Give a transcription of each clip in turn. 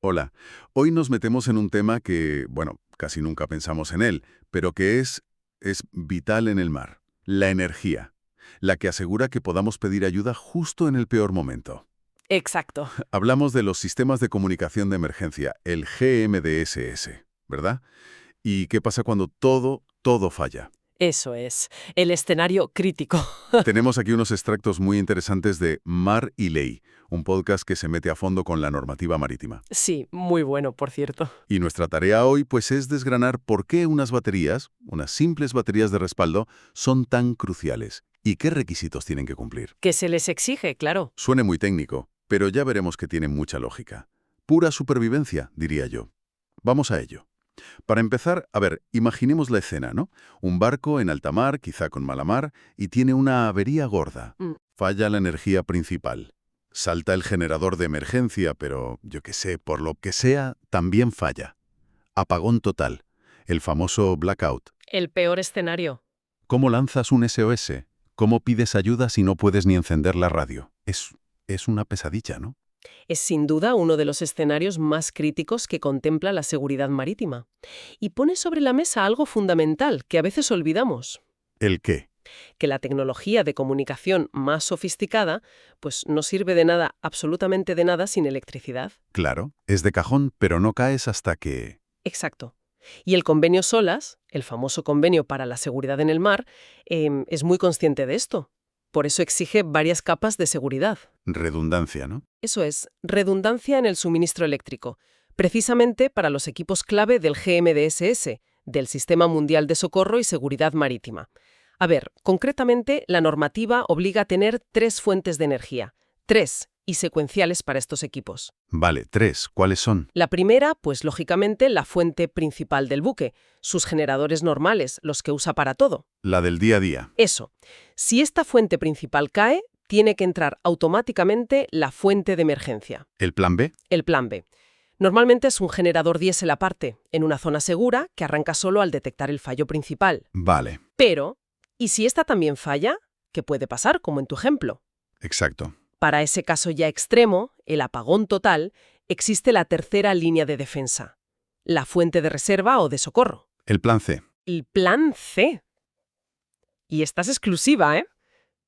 Hola, hoy nos metemos en un tema que, bueno, casi nunca pensamos en él, pero que es vital en el mar, la energía, la que asegura que podamos pedir ayuda justo en el peor momento. Exacto. Hablamos de los sistemas de comunicación de emergencia, el GMDSS, ¿verdad? ¿Y qué pasa cuando todo falla? Eso es. El escenario crítico. Tenemos aquí unos extractos muy interesantes de Mar y Ley, un podcast que se mete a fondo con la normativa marítima. Sí, muy bueno, por cierto. Y nuestra tarea hoy, pues, es desgranar por qué unas baterías, unas simples baterías de respaldo, son tan cruciales y qué requisitos tienen que cumplir. Que se les exige, claro. Suene muy técnico, pero ya veremos que tiene mucha lógica. Pura supervivencia, diría yo. Vamos a ello. Para empezar, a ver, imaginemos la escena, ¿no? Un barco en alta mar, quizá con mala mar, y tiene una avería gorda. Mm, Falla la energía principal. Salta el generador de emergencia, pero, yo qué sé, por lo que sea, también falla. Apagón total. El famoso blackout. El peor escenario. ¿Cómo lanzas un SOS? ¿Cómo pides ayuda si no puedes ni encender la radio? Es una pesadilla, ¿no? Es sin duda uno de los escenarios más críticos que contempla la seguridad marítima. Y pone sobre la mesa algo fundamental que a veces olvidamos. ¿El qué? Que la tecnología de comunicación más sofisticada, pues no sirve de nada, absolutamente de nada, sin electricidad. Claro, es de cajón, pero no caes hasta que... Exacto. Y el convenio SOLAS, el famoso convenio para la seguridad en el mar, es muy consciente de esto. Por eso exige varias capas de seguridad. Redundancia, ¿no? Eso es, redundancia en el suministro eléctrico, precisamente para los equipos clave del GMDSS, del Sistema Mundial de Socorro y Seguridad Marítima. A ver, concretamente, la normativa obliga a tener 3 fuentes de energía. 3, y secuenciales para estos equipos. Vale, 3. ¿Cuáles son? La primera, pues lógicamente, la fuente principal del buque, sus generadores normales, los que usa para todo. La del día a día. Eso. Si esta fuente principal cae, tiene que entrar automáticamente la fuente de emergencia, ¿El plan B? el plan B. Normalmente es un generador diésel aparte, en una zona segura, que arranca solo al detectar el fallo principal. Vale, Pero, ¿y si esta también falla? ¿Qué puede pasar, como en tu ejemplo? exacto. Para ese caso ya extremo, el apagón total, existe la tercera línea de defensa, la fuente de reserva o de socorro, El plan C. el plan C. Y esta es exclusiva, ¿eh?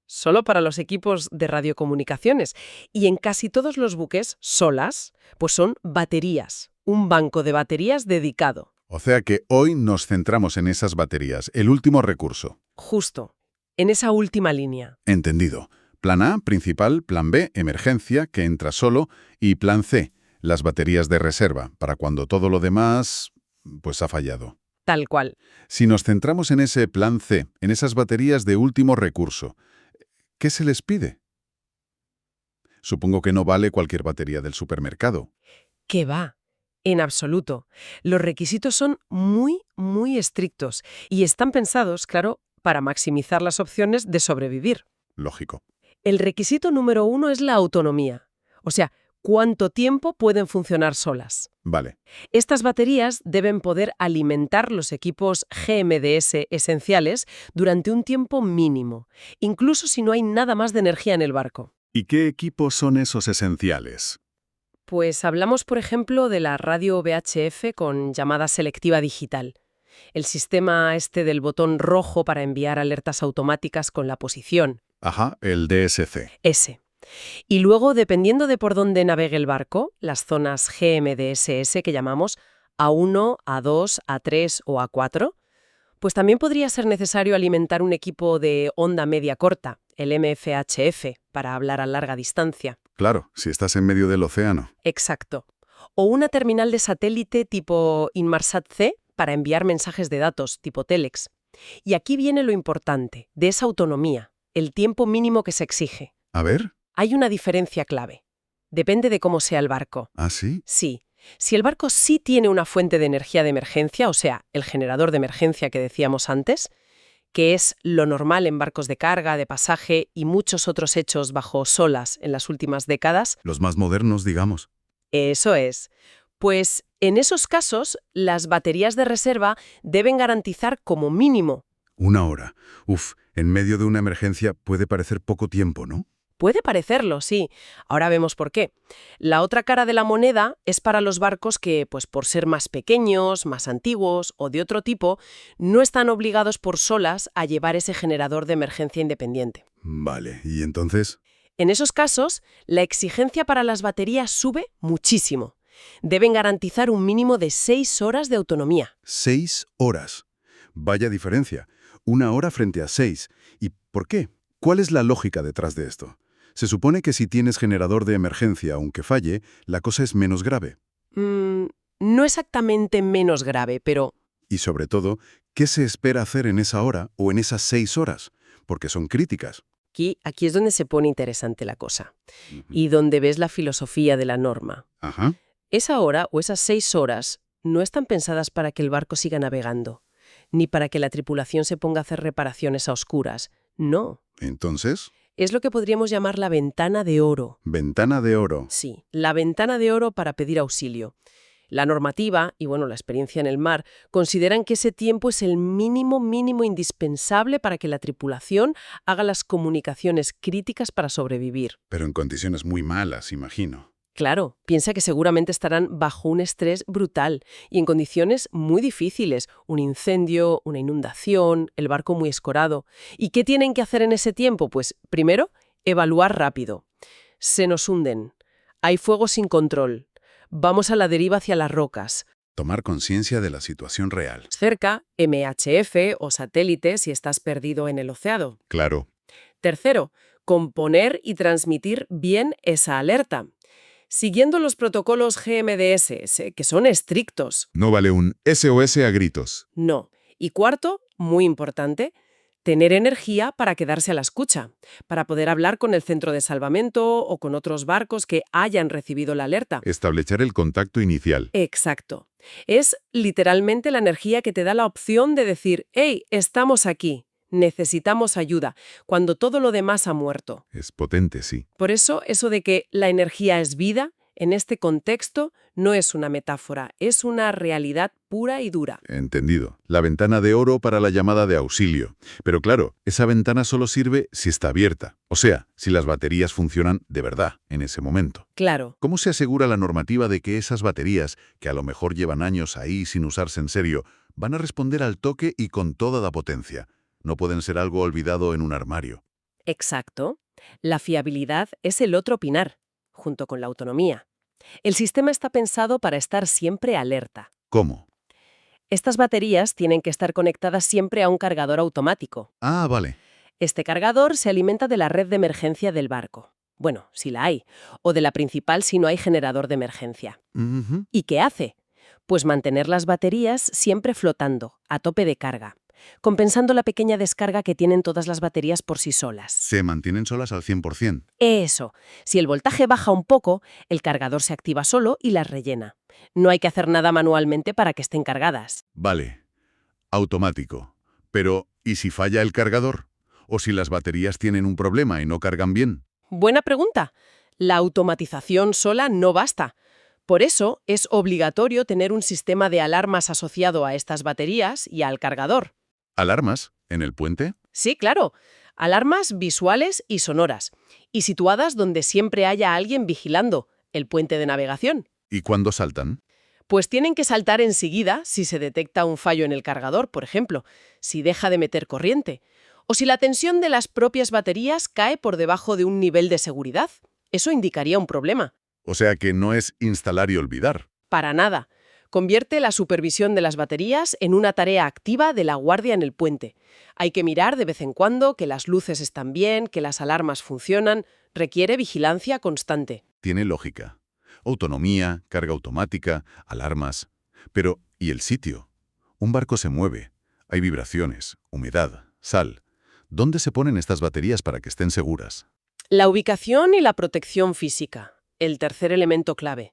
Solo para los equipos de radiocomunicaciones. Y en casi todos los buques, solas, pues son baterías, un banco de baterías dedicado. O sea que hoy nos centramos en esas baterías, el último recurso. Justo, en esa última línea. Entendido. Plan A, principal, plan B, emergencia, que entra solo, y plan C, las baterías de reserva, para cuando todo lo demás, pues ha fallado. Tal cual. Si nos centramos en ese plan C, en esas baterías de último recurso, ¿qué se les pide? Supongo que no vale cualquier batería del supermercado. ¿Qué va? En absoluto. Los requisitos son muy, muy estrictos y están pensados, claro, para maximizar las opciones de sobrevivir. Lógico. El requisito número 1 es la autonomía. O sea, ¿cuánto tiempo pueden funcionar solas? Vale. Estas baterías deben poder alimentar los equipos GMDS esenciales durante un tiempo mínimo, incluso si no hay nada más de energía en el barco. ¿Y qué equipos son esos esenciales? Pues hablamos, por ejemplo, de la radio VHF con llamada selectiva digital, el sistema este del botón rojo para enviar alertas automáticas con la posición, Ajá, el DSC. ese. Y luego, dependiendo de por dónde navegue el barco, las zonas GMDSS que llamamos A1, A2, A3 o A4, pues también podría ser necesario alimentar un equipo de onda media corta, el MFHF, para hablar a larga distancia. Claro, si estás en medio del océano. Exacto. O una terminal de satélite tipo Inmarsat-C para enviar mensajes de datos tipo Telex. Y aquí viene lo importante, de esa autonomía, el tiempo mínimo que se exige. A ver. Hay una diferencia clave. Depende de cómo sea el barco. ¿Ah, sí? Sí. Si el barco sí tiene una fuente de energía de emergencia, o sea, el generador de emergencia que decíamos antes, que es lo normal en barcos de carga, de pasaje y muchos otros hechos bajo solas en las últimas décadas, Los más modernos, digamos. eso es. Pues en esos casos, las baterías de reserva deben garantizar como mínimo. 1 hora. Uf, en medio de una emergencia puede parecer poco tiempo, ¿no? Puede parecerlo, sí. Ahora vemos por qué. La otra cara de la moneda es para los barcos que, pues por ser más pequeños, más antiguos o de otro tipo, no están obligados por solas a llevar ese generador de emergencia independiente. Vale, ¿y entonces? En esos casos, la exigencia para las baterías sube muchísimo. Deben garantizar un mínimo de 6 horas de autonomía. 6 horas. Vaya diferencia. 1 hora frente a 6. ¿Y por qué? ¿Cuál es la lógica detrás de esto? Se supone que si tienes generador de emergencia, aunque falle, la cosa es menos grave. No exactamente menos grave, pero Y sobre todo, ¿qué se espera hacer en esa hora o en esas 6 horas? Porque son críticas. aquí es donde se pone interesante la cosa. Ujú. Y donde ves la filosofía de la norma. Ajá. Esa hora o esas 6 horas no están pensadas para que el barco siga navegando, ni para que la tripulación se ponga a hacer reparaciones a oscuras. No. Entonces, Es lo que podríamos llamar la ventana de oro. ventana de oro. Sí, la ventana de oro para pedir auxilio. La normativa y, bueno, la experiencia en el mar consideran que ese tiempo es el mínimo indispensable para que la tripulación haga las comunicaciones críticas para sobrevivir. Pero en condiciones muy malas, imagino. Claro, piensa que seguramente estarán bajo un estrés brutal y en condiciones muy difíciles, un incendio, una inundación, el barco muy escorado. ¿Y qué tienen que hacer en ese tiempo? Pues, primero, evaluar rápido. Se nos hunden. Hay fuego sin control. Vamos a la deriva hacia las rocas. Tomar conciencia de la situación real. Cerca, MHF o satélite si estás perdido en el océano. Claro. Tercero, componer y transmitir bien esa alerta. Siguiendo los protocolos GMDSS, que son estrictos. No vale un SOS a gritos. No. Y cuarto, muy importante, tener energía para quedarse a la escucha, para poder hablar con el centro de salvamento o con otros barcos que hayan recibido la alerta. Establecer el contacto inicial. Exacto. Es literalmente la energía que te da la opción de decir, «Hey, estamos aquí, necesitamos ayuda», cuando todo lo demás ha muerto. Es potente, sí. Por eso de que la energía es vida, en este contexto, no es una metáfora, es una realidad pura y dura. Entendido. La ventana de oro para la llamada de auxilio. Pero claro, esa ventana solo sirve si está abierta. O sea, si las baterías funcionan de verdad en ese momento. Claro. ¿Cómo se asegura la normativa de que esas baterías, que a lo mejor llevan años ahí sin usarse en serio, van a responder al toque y con toda la potencia? No pueden ser algo olvidado en un armario. Exacto. La fiabilidad es el otro pilar, junto con la autonomía. El sistema está pensado para estar siempre alerta. ¿Cómo? Estas baterías tienen que estar conectadas siempre a un cargador automático. Ah, vale. Este cargador se alimenta de la red de emergencia del barco. Bueno, si la hay. O de la principal si no hay generador de emergencia. Ujú. ¿Y qué hace? Pues mantener las baterías siempre flotando, a tope de carga, compensando la pequeña descarga que tienen todas las baterías por sí solas. Se mantienen solas al 100%. Eso. Si el voltaje baja un poco, el cargador se activa solo y las rellena. No hay que hacer nada manualmente para que estén cargadas. Vale. Automático. Pero, ¿y si falla el cargador? ¿O si las baterías tienen un problema y no cargan bien? Buena pregunta. La automatización sola no basta. Por eso es obligatorio tener un sistema de alarmas asociado a estas baterías y al cargador. ¿Alarmas? ¿En el puente? Sí, claro. Alarmas visuales y sonoras. Y situadas donde siempre haya alguien vigilando, el puente de navegación. ¿Y cuándo saltan? Pues tienen que saltar enseguida si se detecta un fallo en el cargador, por ejemplo, si deja de meter corriente, o si la tensión de las propias baterías cae por debajo de un nivel de seguridad. Eso indicaría un problema. O sea que no es instalar y olvidar. Para nada. Convierte la supervisión de las baterías en una tarea activa de la guardia en el puente. Hay que mirar de vez en cuando que las luces están bien, que las alarmas funcionan. Requiere vigilancia constante. Tiene lógica. Autonomía, carga automática, alarmas. Pero, ¿y el sitio? Un barco se mueve. Hay vibraciones, humedad, sal. ¿Dónde se ponen estas baterías para que estén seguras? La ubicación y la protección física, el tercer elemento clave.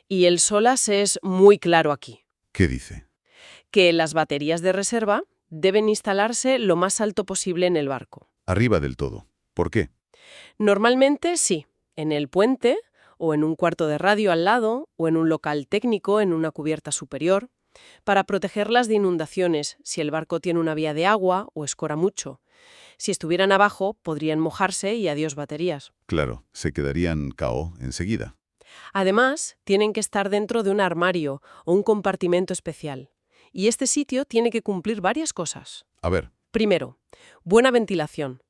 Y el SOLAS es muy claro aquí, ¿Qué dice? que las baterías de reserva deben instalarse lo más alto posible en el barco. Arriba del todo. ¿Por qué? Normalmente sí, en el puente, o en un cuarto de radio al lado, o en un local técnico en una cubierta superior, para protegerlas de inundaciones si el barco tiene una vía de agua o escora mucho. Si estuvieran abajo, podrían mojarse y adiós baterías. Claro, se quedarían KO enseguida. Además, tienen que estar dentro de un armario o un compartimento especial. Y este sitio tiene que cumplir varias cosas. A ver, Primero, buena ventilación.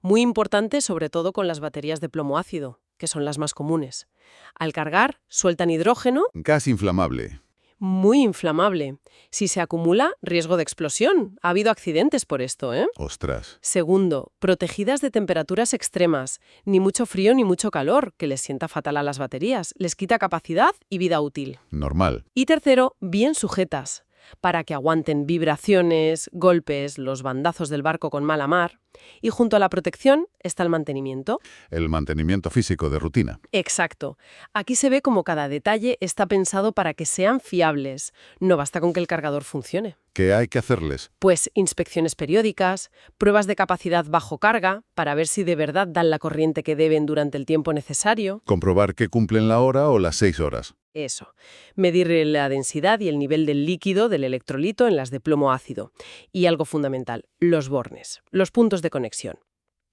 Muy importante sobre todo con las baterías de plomo ácido, que son las más comunes. Al cargar, sueltan hidrógeno, gas inflamable. muy inflamable. Si se acumula, riesgo de explosión. Ha habido accidentes por esto, ¿eh? Ostras. Segundo, protegidas de temperaturas extremas. Ni mucho frío ni mucho calor, que les sienta fatal a las baterías. Les quita capacidad y vida útil. Normal. Y tercero, bien sujetas, para que aguanten vibraciones, golpes, los bandazos del barco con mala mar. Y junto a la protección está el mantenimiento. El mantenimiento físico de rutina. Exacto. Aquí se ve como cada detalle está pensado para que sean fiables. No basta con que el cargador funcione. ¿Qué hay que hacerles? Pues inspecciones periódicas, pruebas de capacidad bajo carga, para ver si de verdad dan la corriente que deben durante el tiempo necesario. Comprobar que cumplen la hora o las 6 horas. Eso. Medir la densidad y el nivel del líquido del electrolito en las de plomo ácido. Y algo fundamental, los bornes, los puntos de conexión.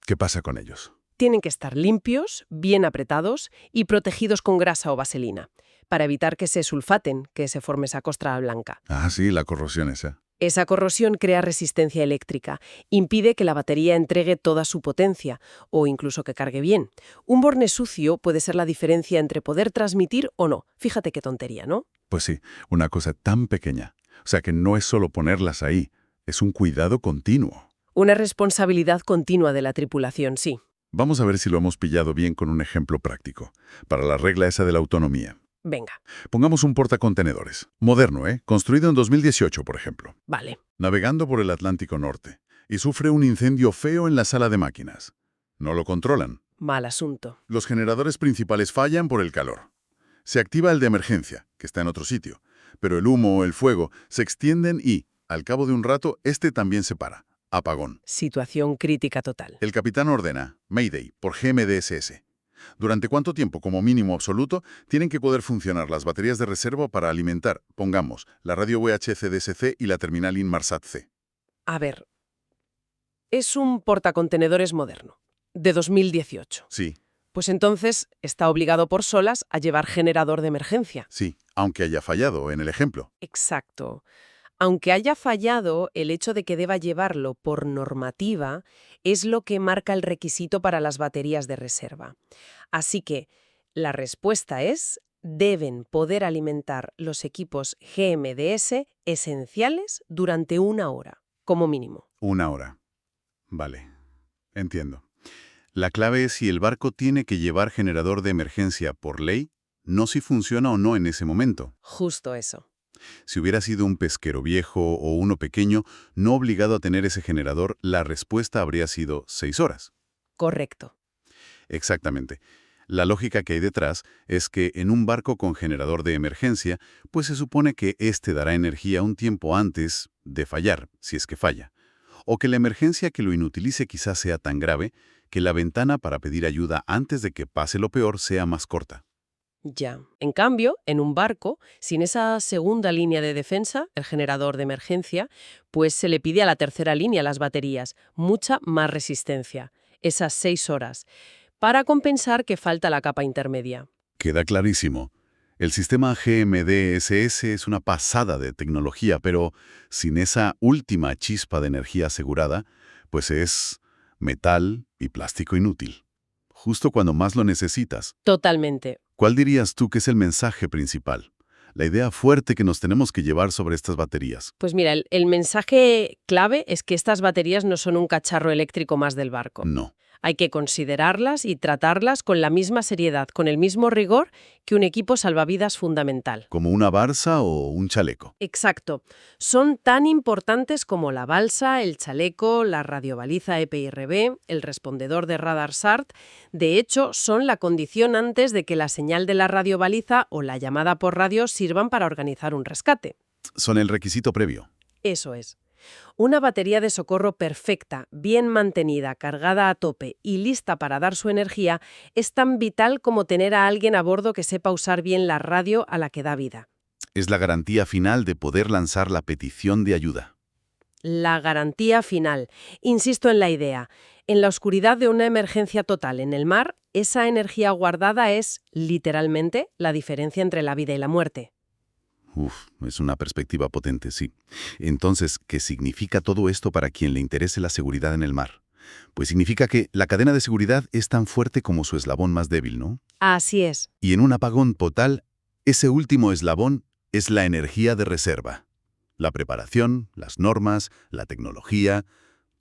¿Qué pasa con ellos? Tienen que estar limpios, bien apretados y protegidos con grasa o vaselina, para evitar que se sulfaten, que se forme esa costra blanca. Ah, sí, la corrosión esa. Esa corrosión crea resistencia eléctrica, impide que la batería entregue toda su potencia, o incluso que cargue bien. Un borne sucio puede ser la diferencia entre poder transmitir o no. Fíjate qué tontería, ¿no? Pues sí, una cosa tan pequeña. O sea que no es solo ponerlas ahí, es un cuidado continuo. Una responsabilidad continua de la tripulación, sí. Vamos a ver si lo hemos pillado bien con un ejemplo práctico, para la regla esa de la autonomía. Venga, Pongamos un portacontenedores, moderno, construido en 2018, por ejemplo, vale. navegando por el Atlántico Norte, y sufre un incendio feo en la sala de máquinas. No lo controlan. Mal asunto. Los generadores principales fallan por el calor. Se activa el de emergencia, que está en otro sitio, pero el humo o el fuego se extienden y, al cabo de un rato, este también se para. Apagón. Situación crítica total. El capitán ordena, Mayday, por GMDSS. ¿Durante cuánto tiempo, como mínimo absoluto, tienen que poder funcionar las baterías de reserva para alimentar, pongamos, la radio VHC-DSC y la terminal Inmarsat-C? A ver, es un portacontenedores moderno, de 2018. Sí, Pues entonces está obligado por SOLAS a llevar generador de emergencia. sí, aunque haya fallado en el ejemplo. Exacto. Aunque haya fallado, el hecho de que deba llevarlo por normativa es lo que marca el requisito para las baterías de reserva. Así que la respuesta es: deben poder alimentar los equipos GMDS esenciales durante 1 hora, como mínimo. 1 hora. Vale, entiendo. La clave es si el barco tiene que llevar generador de emergencia por ley, no si funciona o no en ese momento. Justo eso. Si hubiera sido un pesquero viejo o uno pequeño, no obligado a tener ese generador, la respuesta habría sido 6 horas. Correcto. Exactamente. La lógica que hay detrás es que en un barco con generador de emergencia, pues se supone que éste dará energía un tiempo antes de fallar, si es que falla. O que la emergencia que lo inutilice quizás sea tan grave que la ventana para pedir ayuda antes de que pase lo peor sea más corta. Ya. En cambio, en un barco, sin esa segunda línea de defensa, el generador de emergencia, pues se le pide a la tercera línea, las baterías, mucha más resistencia, esas 6 horas, para compensar que falta la capa intermedia. Queda clarísimo. El sistema GMDSS es una pasada de tecnología, pero sin esa última chispa de energía asegurada, pues es metal y plástico inútil. Justo cuando más lo necesitas. Totalmente. ¿Cuál dirías tú que es el mensaje principal? La idea fuerte que nos tenemos que llevar sobre estas baterías. Pues mira, el mensaje clave es que estas baterías no son un cacharro eléctrico más del barco. No. Hay que considerarlas y tratarlas con la misma seriedad, con el mismo rigor que un equipo salvavidas fundamental. Como una balsa o un chaleco. Exacto. Son tan importantes como la balsa, el chaleco, la radiobaliza EPIRB, el respondedor de radar SART. De hecho, son la condición antes de que la señal de la radiobaliza o la llamada por radio sirvan para organizar un rescate. Son el requisito previo. Eso es. Una batería de socorro perfecta, bien mantenida, cargada a tope y lista para dar su energía es tan vital como tener a alguien a bordo que sepa usar bien la radio a la que da vida. Es la garantía final de poder lanzar la petición de ayuda. la garantía final. Insisto en la idea. En la oscuridad de una emergencia total en el mar, esa energía guardada es, literalmente, la diferencia entre la vida y la muerte. Uf, es una perspectiva potente, sí. Entonces, ¿qué significa todo esto para quien le interese la seguridad en el mar? Pues significa que la cadena de seguridad es tan fuerte como su eslabón más débil, ¿no? Así es. Y en un apagón total, ese último eslabón es la energía de reserva. La preparación, las normas, la tecnología,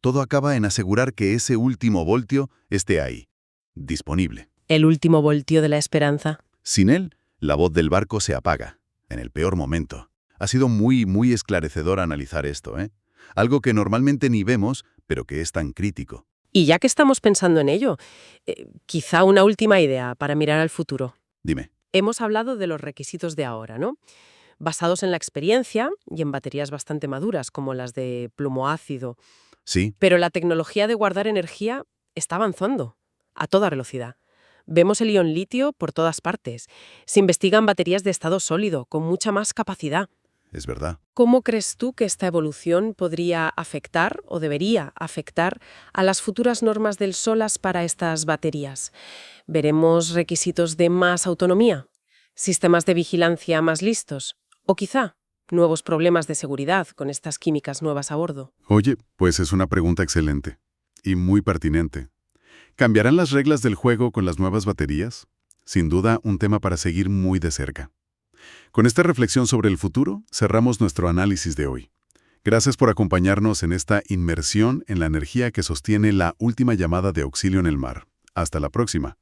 todo acaba en asegurar que ese último voltio esté ahí, disponible. El último voltio de la esperanza. Sin él, la voz del barco se apaga, en el peor momento. Ha sido muy esclarecedor analizar esto, ¿eh? Algo que normalmente ni vemos, pero que es tan crítico. Y ya que estamos pensando en ello, quizá una última idea para mirar al futuro. Dime. Hemos hablado de los requisitos de ahora, ¿no? Basados en la experiencia y en baterías bastante maduras, como las de plomo ácido. Sí, Pero la tecnología de guardar energía está avanzando a toda velocidad. Vemos el ion litio por todas partes. Se investigan baterías de estado sólido, con mucha más capacidad. es verdad. ¿Cómo crees tú que esta evolución podría afectar o debería afectar a las futuras normas del SOLAS para estas baterías? ¿Veremos requisitos de más autonomía? ¿Sistemas de vigilancia más listos? ¿O quizá nuevos problemas de seguridad con estas químicas nuevas a bordo? Oye, pues es una pregunta excelente y muy pertinente. ¿Cambiarán las reglas del juego con las nuevas baterías? Sin duda, un tema para seguir muy de cerca. Con esta reflexión sobre el futuro, cerramos nuestro análisis de hoy. Gracias por acompañarnos en esta inmersión en la energía que sostiene la última llamada de auxilio en el mar. Hasta la próxima.